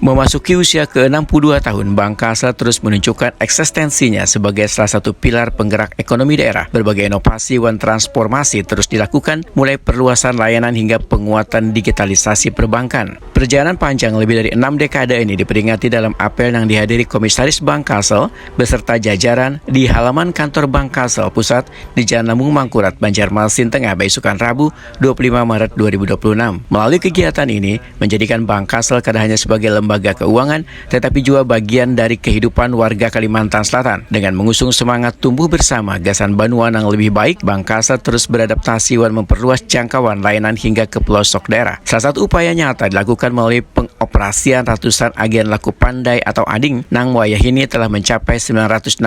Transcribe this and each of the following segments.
Memasuki usia ke-62 tahun, Bank Kalsel terus menunjukkan eksistensinya sebagai salah satu pilar penggerak ekonomi daerah. Berbagai inovasi dan transformasi terus dilakukan, mulai perluasan layanan hingga penguatan digitalisasi perbankan. Perjalanan panjang lebih dari 6 dekade ini diperingati dalam apel yang dihadiri Komisaris Bank Kalsel beserta jajaran di halaman kantor Bank Kalsel Pusat di Jalan Lambung Mangkurat, Banjarmasin Tengah, besokan Rabu 25 Maret 2026. Melalui kegiatan ini, menjadikan Bank Kalsel tidak hanya sebagai lembaga keuangan, tetapi juga bagian dari kehidupan warga Kalimantan Selatan. Dengan mengusung semangat tumbuh bersama gagasan Banuan yang lebih baik, Bank Kalsel terus beradaptasi dan memperluas jangkauan layanan hingga ke pelosok daerah. Salah satu upaya nyata dilakukan melalui pengoperasian ratusan agen laku pandai atau ading nang wayahini telah mencapai 968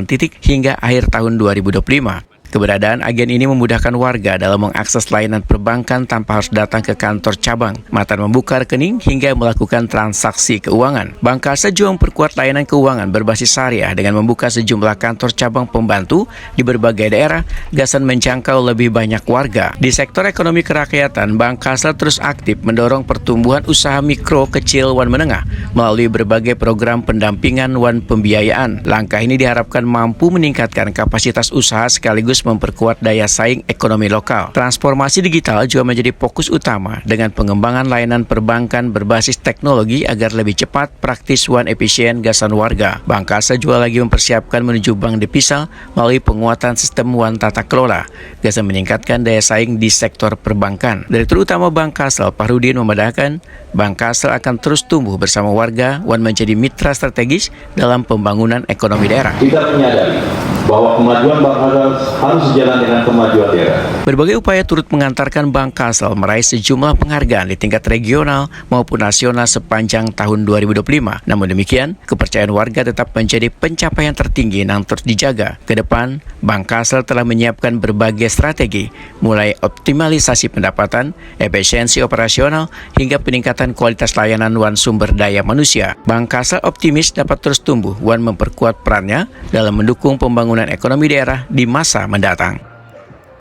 titik hingga akhir tahun 2025. Keberadaan agen ini memudahkan warga dalam mengakses layanan perbankan tanpa harus datang ke kantor cabang, matan membuka rekening hingga melakukan transaksi keuangan. Bank Kalsel juga memperkuat layanan keuangan berbasis syariah dengan membuka sejumlah kantor cabang pembantu di berbagai daerah, gagasan menjangkau lebih banyak warga. Di sektor ekonomi kerakyatan, Bank Kalsel terus aktif mendorong pertumbuhan usaha mikro, kecil, dan menengah melalui berbagai program pendampingan dan pembiayaan. Langkah ini diharapkan mampu meningkatkan kapasitas usaha sekaligus memperkuat daya saing ekonomi lokal. Transformasi digital juga menjadi fokus utama dengan pengembangan layanan perbankan berbasis teknologi agar lebih cepat, praktis, dan efisien gagasan warga. Bank Kalsel juga lagi mempersiapkan menuju bank dipisah melalui penguatan sistem dan tata kelola, gagasan meningkatkan daya saing di sektor perbankan. Direktur Utama Bank Kalsel, Fahrudin, memandangkan Bank Kalsel akan terus tumbuh bersama warga dan menjadi mitra strategis dalam pembangunan ekonomi daerah. Kita menyadari bahwa kemajuan Bank Kalsel harus sejalan dengan kemajuan daerah. Berbagai upaya turut mengantarkan Bank Kalsel meraih sejumlah penghargaan di tingkat regional maupun nasional sepanjang tahun 2025. Namun demikian, kepercayaan warga tetap menjadi pencapaian tertinggi yang terus dijaga. Ke depan, Bank Kalsel telah menyiapkan berbagai strategi, mulai optimalisasi pendapatan, efisiensi operasional, hingga peningkatan kualitas layanan dan sumber daya manusia. Bank Kalsel optimis dapat terus tumbuh dan memperkuat perannya dalam mendukung pembangunan ekonomi daerah di masa mendatang.